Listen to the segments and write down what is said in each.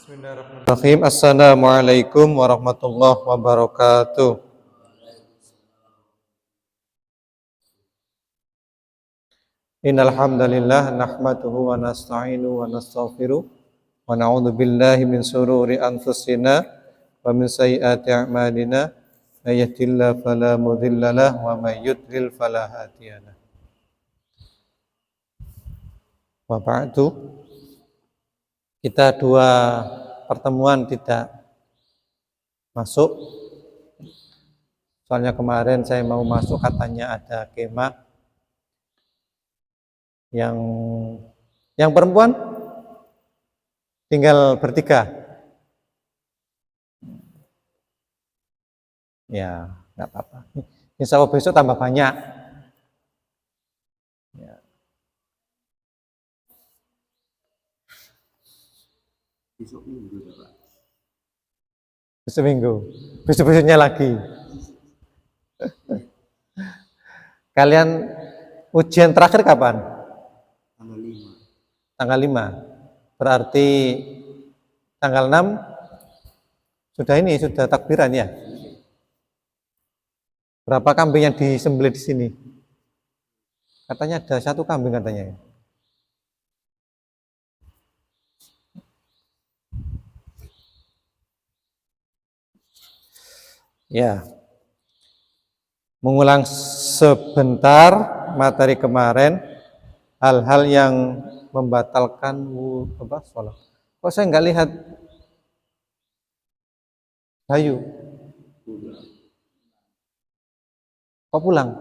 Bismillahirrahmanirrahim. Assalamualaikum warahmatullahi wabarakatuh. Innal hamdalillah nahmaduhu wa nasta'inu wa nastaghfiruh wa na'udzu billahi min shururi anfusina wa min sayyiati a'malina. May yahdihillahu fala mudhillalah wa may yudlil fala hadiyalah. Wa ba'du. Kita dua pertemuan tidak masuk. Soalnya kemarin saya mau masuk katanya ada kemah yang perempuan tinggal bertiga. Ya, nggak apa-apa. Insya Allah besok tambah banyak. Ya. Besok minggu, Pak. Besok minggu. Besok-besoknya lagi. Kalian ujian terakhir kapan? Tanggal 5. Tanggal 5. Berarti tanggal 6 sudah takbiran ya? Berapa kambing yang disembelih di sini? Katanya ada 1 kambing katanya. Ya. Mengulang sebentar materi kemarin, hal-hal yang membatalkan sholat. Kok saya nggak lihat Bayu? Kok pulang?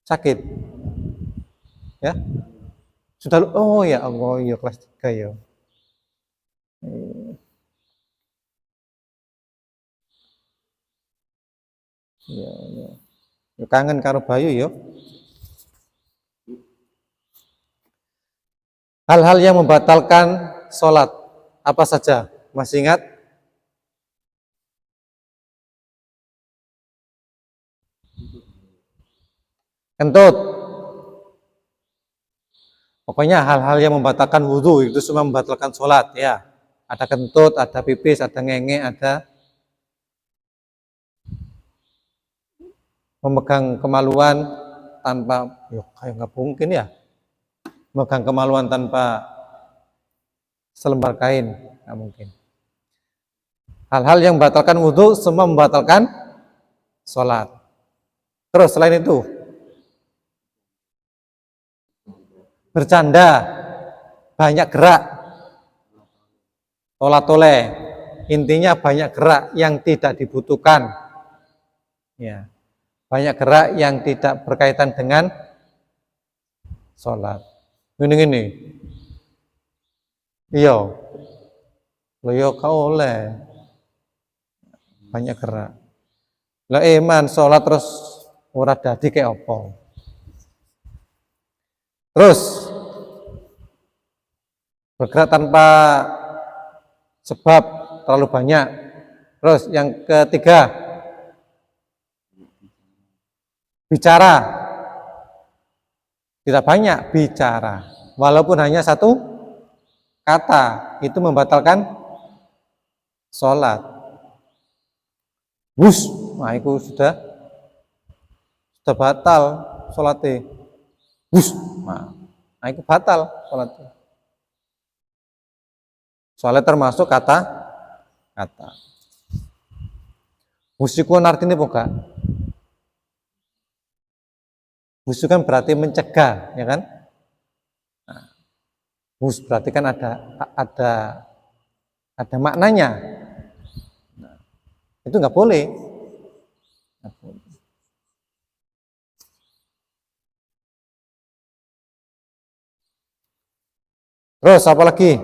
Sakit? Ya? Sudah, oh ya Allah, ya kelas 3 ya. Ya. Kangen karo Bayu ya. Hal-hal yang membatalkan sholat apa saja? Masih ingat? Kentut. Pokoknya hal-hal yang membatalkan wudhu itu semua membatalkan sholat ya. Ada kentut, ada pipis, ada ngenge, ada memegang kemaluan tanpa, kayak nggak mungkin ya, memegang kemaluan tanpa selembar kain, nggak mungkin. Hal-hal yang membatalkan wudhu semua membatalkan sholat. Terus selain itu, bercanda, banyak gerak, tola-tole, intinya banyak gerak yang tidak dibutuhkan. Ya. Banyak gerak yang tidak berkaitan dengan sholat. Ini. Iya. Loyo kau oleh. Banyak gerak. Lah iman sholat terus ora dadi kayak apa. Terus bergerak tanpa sebab terlalu banyak. Terus yang ketiga, bicara, tidak banyak bicara, walaupun hanya 1 kata, itu membatalkan sholat. Nah itu sudah batal sholatnya. Nah itu batal sholatnya. Soalnya termasuk kata. Musikun artinya bukan. Hus kan berarti mencegah, ya kan? Nah, hus berarti kan ada maknanya. Nah, itu nggak boleh. Terus apa lagi?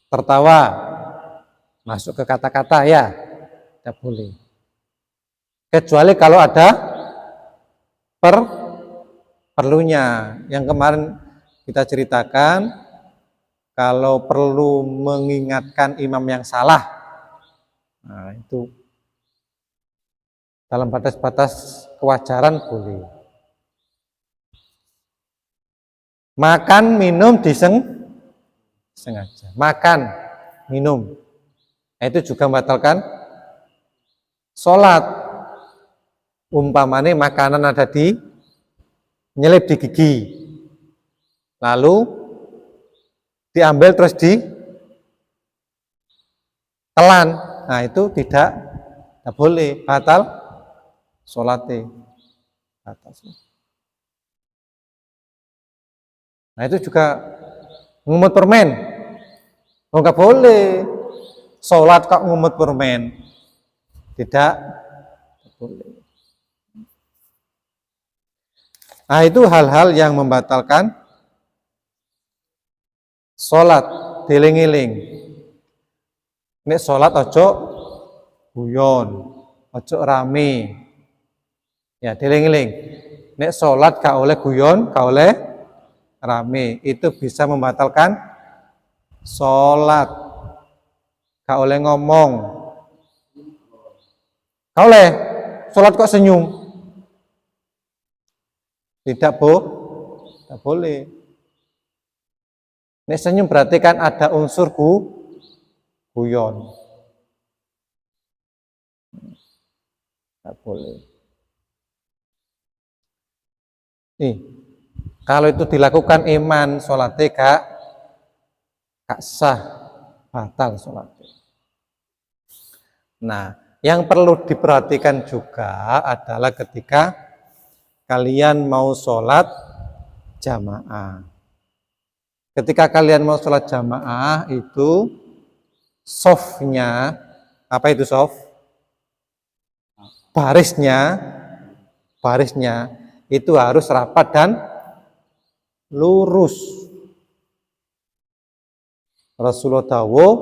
Tertawa, masuk ke kata-kata ya. Tidak boleh. Kecuali kalau ada perlunya. Yang kemarin kita ceritakan, kalau perlu mengingatkan imam yang salah, nah itu dalam batas-batas kewajaran boleh. Makan, minum sengaja. Makan, minum. Nah, itu juga membatalkan sholat. Umpamanya makanan ada di nyelip di gigi, lalu diambil terus ditelan. Nah, itu tidak boleh, batal sholatnya. Nah, itu juga ngumut permen. Oh, nggak boleh sholat kok ngumut permen, tidak boleh. Nah, itu hal-hal yang membatalkan sholat. Dieling-eling. Nek sholat ojo guyon, ojo rame. Ya, dieling-eling. Nek sholat gak oleh guyon, gak oleh rame. Itu bisa membatalkan sholat. Gak oleh ngomong. Gak oleh sholat kok senyum. Tidak boleh. Nek senyum berarti kan ada unsur guyon. Tidak boleh. Nih, kalau itu dilakukan iman, sholatnya gak sah, batal sholatnya. Nah, yang perlu diperhatikan juga adalah ketika kalian mau sholat jamaah. Ketika kalian mau sholat jamaah itu softnya, apa itu soft? Barisnya itu harus rapat dan lurus. Rasulullah dawuh,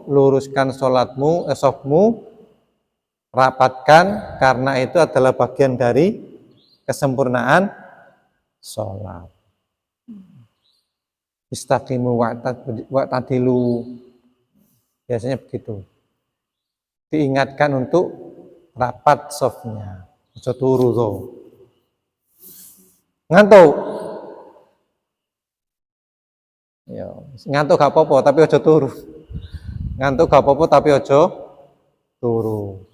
luruskan sholatmu, softmu, rapatkan, karena itu adalah bagian dari kesempurnaan sholat. Istaqimu wa'tadilu, biasanya begitu. Diingatkan untuk rapat softnya, ojo turu tuh. Ngantuk. Ya, ngantuk gak apa-apa tapi ojo turu. Ngantuk gak apa-apa tapi ojo turu.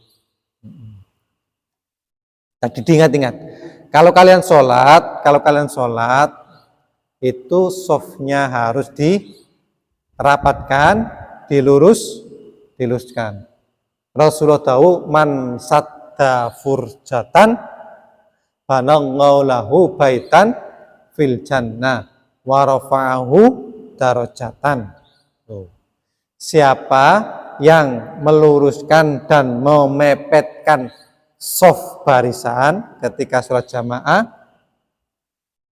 Tadi diingat-ingat. Kalau kalian sholat itu softnya harus dirapatkan, diluruskan. Rasulullah tahu man sadda furjatan banallahu lahu baitan fil jannah wa rafa'ahu darajatan. Siapa yang meluruskan dan memepetkan soft barisan ketika sholat jamaah,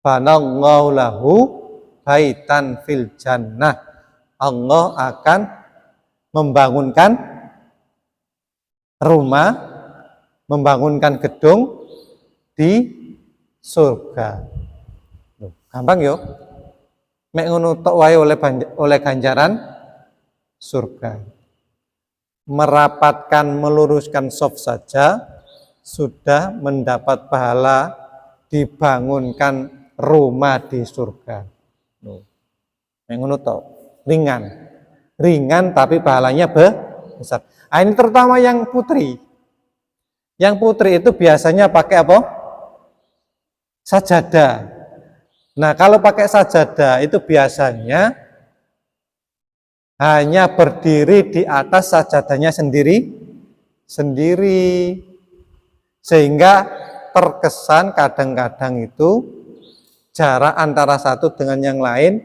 banallahu lahu baitan fil jannah, Allah akan membangunkan rumah, membangunkan gedung di surga. Gampang yo. Mek ngono tok wae oleh ganjaran surga. Merapatkan, meluruskan soft saja sudah mendapat pahala dibangunkan rumah di surga. Mek ngono tok, ringan tapi pahalanya besar. Nah, ini terutama yang putri. Yang putri itu biasanya pakai apa? Sajadah. Nah, kalau pakai sajadah itu biasanya hanya berdiri di atas sajadahnya sendiri, sehingga terkesan kadang-kadang itu jarak antara satu dengan yang lain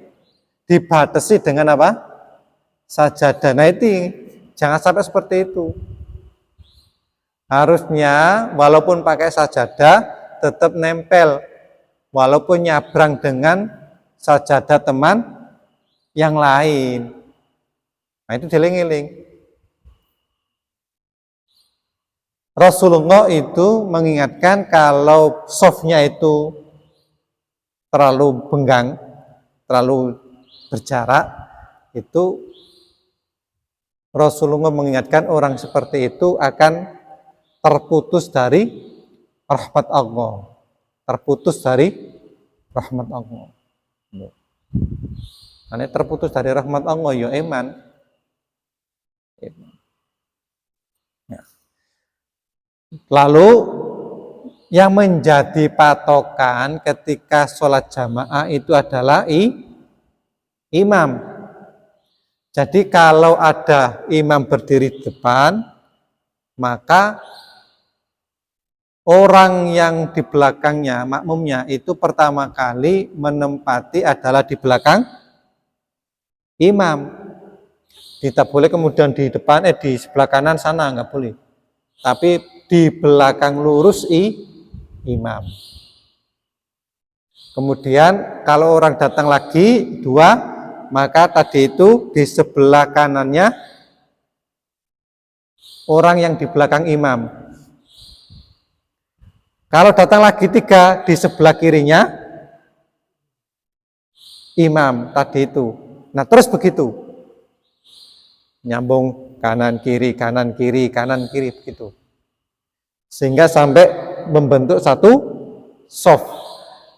dibatasi dengan apa? Sajadah. Nah, itu jangan sampai seperti itu. Harusnya walaupun pakai sajadah tetap nempel, walaupun nyabrang dengan sajadah teman yang lain. Nah, itu dieling-eling. Rasulullah itu mengingatkan kalau softnya itu terlalu benggang, terlalu berjarak, itu Rasulullah mengingatkan orang seperti itu akan terputus dari rahmat Allah. Terputus dari rahmat Allah. Ane terputus dari rahmat Allah ya iman. Ya. Lalu yang menjadi patokan ketika sholat jamaah itu adalah imam. Jadi kalau ada imam berdiri di depan, maka orang yang di belakangnya, makmumnya itu pertama kali menempati adalah di belakang imam. Tidak boleh kemudian di depan, di sebelah kanan sana, nggak boleh. Tapi di belakang lurus imam. Kemudian kalau orang datang lagi, dua, maka tadi itu di sebelah kanannya orang yang di belakang imam. Kalau datang lagi tiga, di sebelah kirinya imam tadi itu. Nah terus begitu. Nyambung kanan kiri, kanan kiri, kanan kiri begitu. Sehingga sampai membentuk satu soft.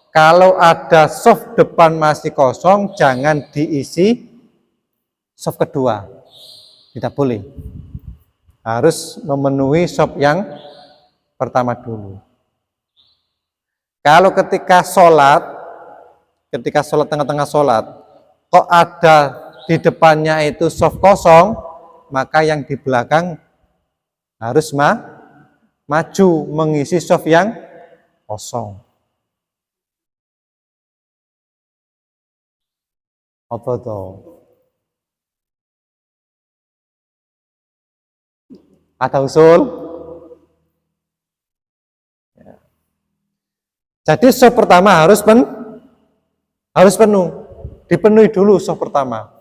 Kalau ada soft depan masih kosong, jangan diisi soft kedua. Tidak boleh. Harus memenuhi soft yang pertama dulu. Kalau ketika sholat tengah-tengah sholat, kok ada di depannya itu soft kosong, maka yang di belakang harus maju mengisi soft yang kosong. Apa tuh? Ada usul? Jadi soft pertama harus penuh, dipenuhi dulu soft pertama.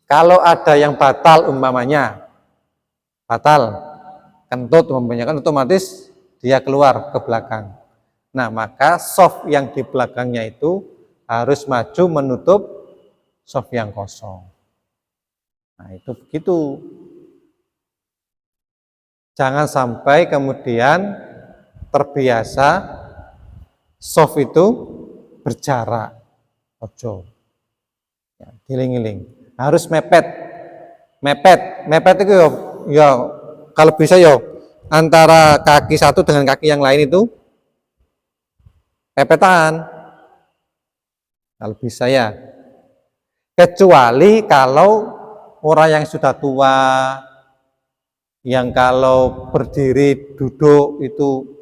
Kalau ada yang batal umpamanya, kentut umpamanya, kan otomatis dia keluar ke belakang. Nah maka soft yang di belakangnya itu harus maju menutup soft yang kosong. Nah itu begitu. Jangan sampai kemudian terbiasa soft itu berjarak. Ojo. Ya, giling-giling. Harus mepet itu ya kalau bisa ya antara kaki satu dengan kaki yang lain itu pepetan. Kalau bisa ya. Kecuali kalau orang yang sudah tua, yang kalau berdiri duduk itu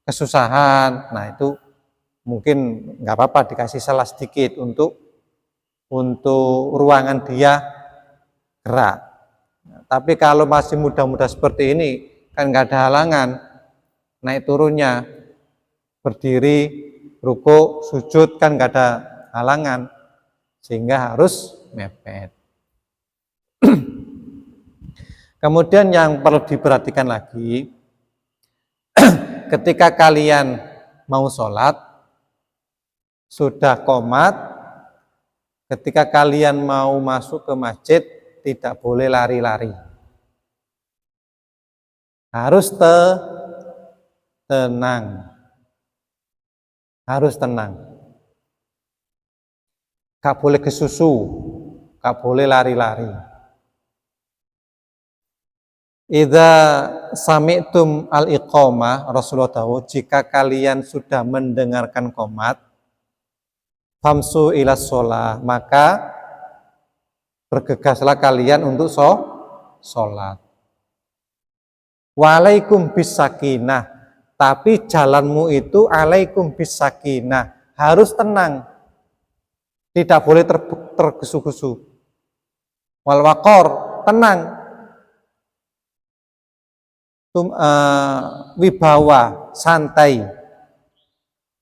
kesusahan, nah itu mungkin nggak apa-apa dikasih salah sedikit untuk ruangan dia gerak. Nah, tapi kalau masih muda-muda seperti ini kan nggak ada halangan naik turunnya, berdiri, ruku, sujud kan nggak ada halangan, sehingga harus mepet. Kemudian yang perlu diperhatikan lagi, ketika kalian mau sholat, sudah qomat, ketika kalian mau masuk ke masjid, tidak boleh lari-lari. Harus tenang. Harus tenang. Gak boleh kesusu, gak boleh lari-lari. Idza sami'tum al-iqamah, Rasulullah tahu, jika kalian sudah mendengarkan qomat, famsu ila sholah, maka bergegaslah kalian untuk sholat. Walaikum bisakinah, tapi jalanmu itu alaikum bisakinah, harus tenang, tidak boleh tergesu-gesu. Wal waqor, tenang. Wibawa, santai.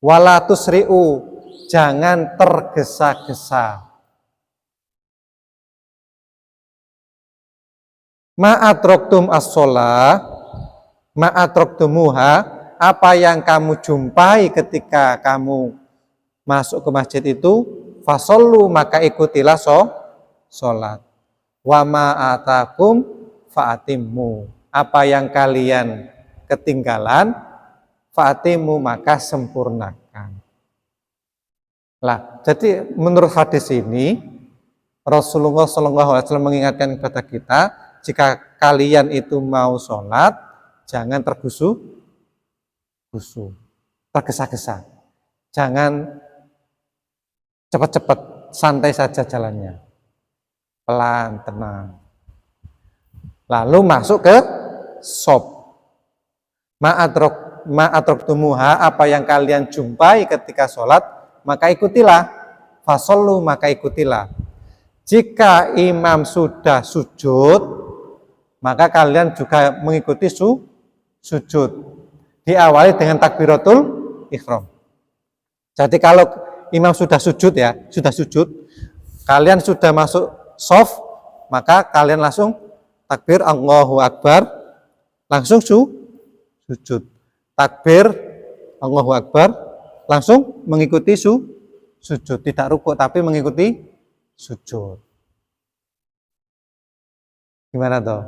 Wala tusri'u, jangan tergesa-gesa. Ma'atroktum as-sholah, ma'atroktumuha, apa yang kamu jumpai ketika kamu masuk ke masjid itu, fasollu, maka ikutilah sholat. Wa ma'atakum fa'atimmu, apa yang kalian ketinggalan, fa'atimmu, maka sempurnakan. Lah, jadi menurut hadis ini Rasulullah SAW mengingatkan kepada kita, jika kalian itu mau sholat, jangan tergesa-gesa, tergesa-gesa, jangan cepat-cepat, santai saja jalannya, pelan, tenang. Lalu masuk ke shop. Ma'adrok tumuha, apa yang kalian jumpai ketika sholat, maka ikutilah. Fasollu, maka ikutilah. Jika imam sudah sujud, maka kalian juga mengikuti sujud. Diawali dengan takbiratul ihram. Jadi kalau imam sudah sujud ya, kalian sudah masuk shaf, maka kalian langsung takbir Allahu Akbar, langsung sujud. Takbir Allahu Akbar, langsung mengikuti sujud. Tidak rukuk tapi mengikuti sujud. Gimana toh?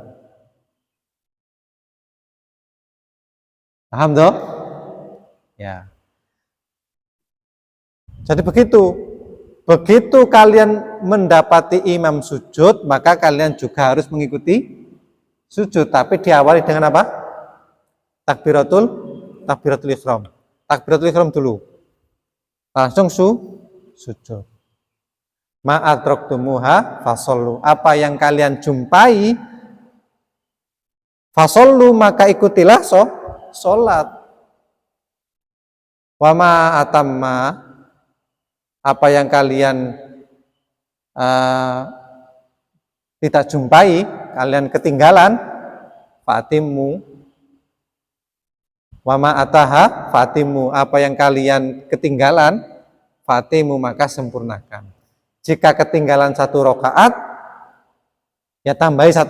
Paham toh? Ya. Jadi begitu kalian mendapati imam sujud, maka kalian juga harus mengikuti sujud, tapi diawali dengan apa? Takbiratul ihram. Takbiratul ihram dulu. Langsung sujud. Ma'adroktumuha fasollu. Apa yang kalian jumpai, fasollu, maka ikutilah sholat. Wama atamma, apa yang kalian tidak jumpai, kalian ketinggalan, fatimu. Wama ataha fatimu, apa yang kalian ketinggalan, fatimu, maka sempurnakan. Jika ketinggalan 1 rakaat, ya tambahi 1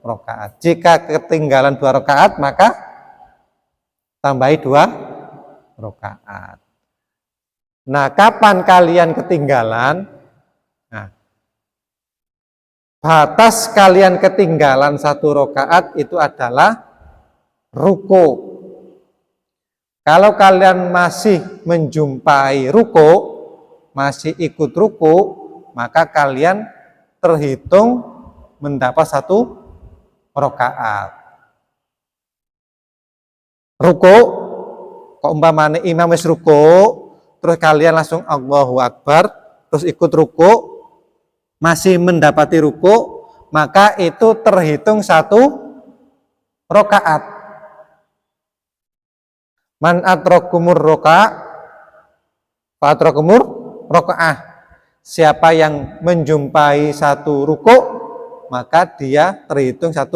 rakaat. Jika ketinggalan 2 rakaat, maka tambahi 2 rakaat. Nah, kapan kalian ketinggalan? Nah, batas kalian ketinggalan 1 rakaat itu adalah ruku. Kalau kalian masih menjumpai ruku, masih ikut ruku, maka kalian terhitung mendapat 1 rakaat. Ruku, kok umpamanya imam wis ruku, terus kalian langsung Allahu Akbar, terus ikut ruku, masih mendapati ruku, maka itu terhitung 1 rakaat. Man atrokumur fa'atrokumur rakaah. Siapa yang menjumpai 1 ruku, maka dia terhitung 1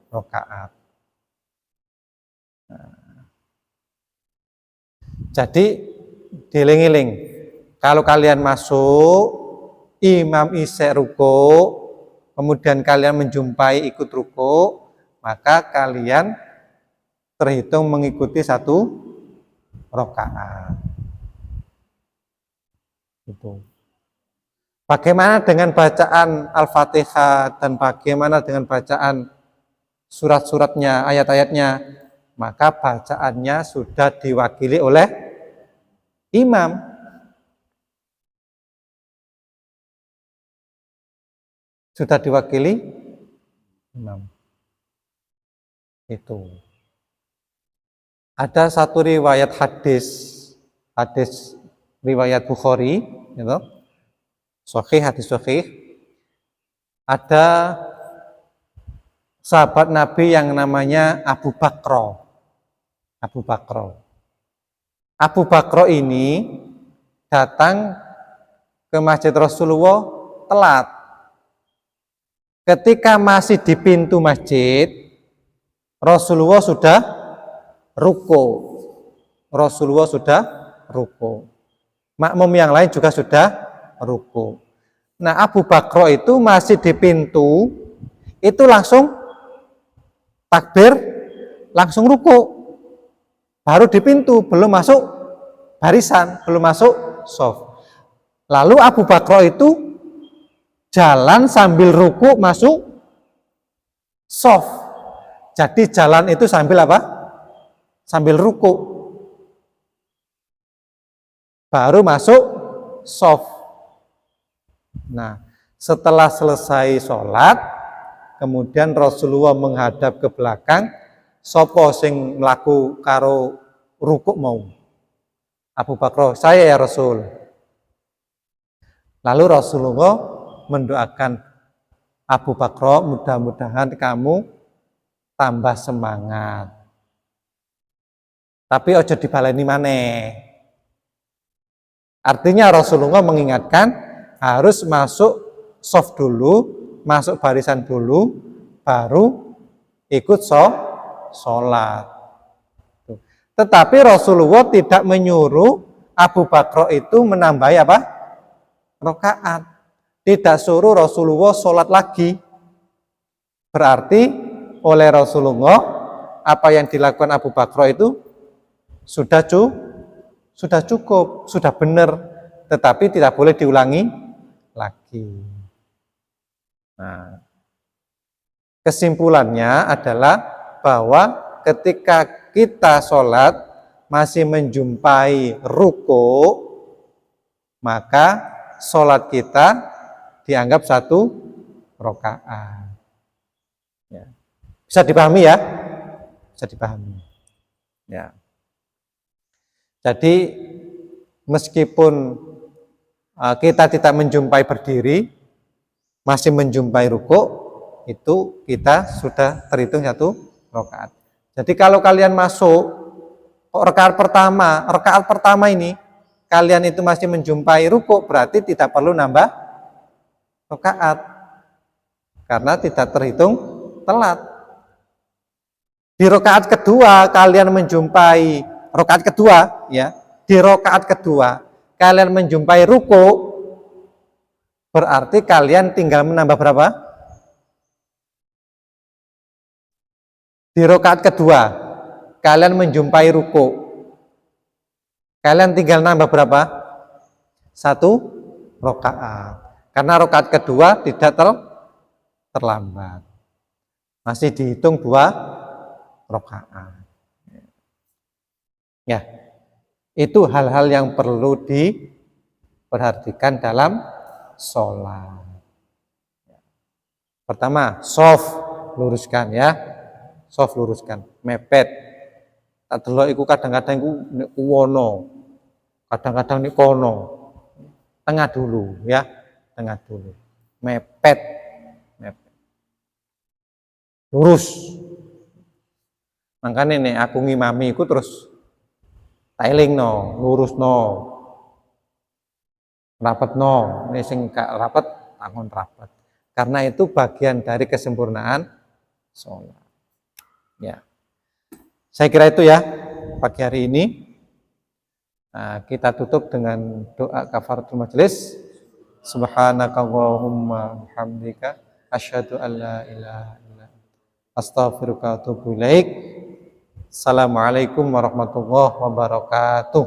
rakaat. Jadi dieling-eling, kalau kalian masuk, imam isya ruku, kemudian kalian menjumpai ikut ruku, maka kalian terhitung mengikuti 1 rakaat. Itu. Bagaimana dengan bacaan Al-Fatihah dan bagaimana dengan bacaan surat-suratnya, ayat-ayatnya? Maka bacaannya sudah diwakili oleh imam. Sudah diwakili imam. Itu. Ada 1 riwayat hadis riwayat Bukhari, gitu. Hadis sahih. Ada sahabat Nabi yang namanya Abu Bakro. Abu Bakro ini datang ke Masjid Rasulullah telat. Ketika masih di pintu masjid, Rasulullah sudah ruku. Makmum yang lain juga sudah ruku. Nah, Abu Bakro itu masih di pintu, itu langsung takbir, langsung ruku. Baru di pintu, belum masuk barisan, belum masuk shaf. Lalu Abu Bakro itu jalan sambil ruku masuk shaf. Jadi jalan itu sambil apa? Sambil ruku. Baru masuk soft. Nah, setelah selesai sholat, kemudian Rasulullah menghadap ke belakang, sopo sing mlaku karo rukuk mau? Abu Bakar, saya ya Rasul. Lalu Rasulullah mendoakan Abu Bakar, mudah-mudahan kamu tambah semangat. Tapi ojo dibaleni maneh. Artinya Rasulullah mengingatkan harus masuk soft dulu, masuk barisan dulu, baru ikut sholat. Tetapi Rasulullah tidak menyuruh Abu Bakar itu menambahi apa? Rakaat. Tidak suruh Rasulullah sholat lagi. Berarti oleh Rasulullah apa yang dilakukan Abu Bakar itu sudah cukup, sudah benar, tetapi tidak boleh diulangi lagi. Nah, kesimpulannya adalah bahwa ketika kita sholat masih menjumpai ruku, maka sholat kita dianggap 1 rakaat. Ya. Bisa dipahami ya? Bisa dipahami. Ya. Jadi meskipun kita tidak menjumpai berdiri, masih menjumpai ruku, itu kita sudah terhitung 1 rakaat. Jadi kalau kalian masuk rakaat pertama ini kalian itu masih menjumpai ruku, berarti tidak perlu nambah rakaat karena tidak terhitung telat. Di rakaat kedua kalian menjumpai rakaat kedua, ya. Di rakaat kedua kalian menjumpai ruku, berarti kalian tinggal menambah berapa? Di rakaat kedua kalian menjumpai ruku, kalian tinggal nambah berapa? 1 rakaat. Karena rakaat kedua tidak terlambat, masih dihitung 2 rakaat. Ya, itu hal-hal yang perlu diperhatikan dalam sholat. Pertama, soft, luruskan ya, soft luruskan, mepet. Tak delok iku kadang-kadang iku wono, kadang-kadang ini kono. Tengah dulu ya, tengah dulu. Mepet, mepet. Lurus. Makanya nih aku ngimami iku terus tailing no, lurus no, rapet no, ini sing gak rapet, tangon rapet. Karena itu bagian dari kesempurnaan sholat. Ya, saya kira itu ya pagi hari ini. Nah, kita tutup dengan doa kafaratul majelis. Subhanakallahumma bihamdika asyhadu an la ilaha illa anta astaghfiruka wa atubu ilaik. Assalamualaikum warahmatullahi wabarakatuh.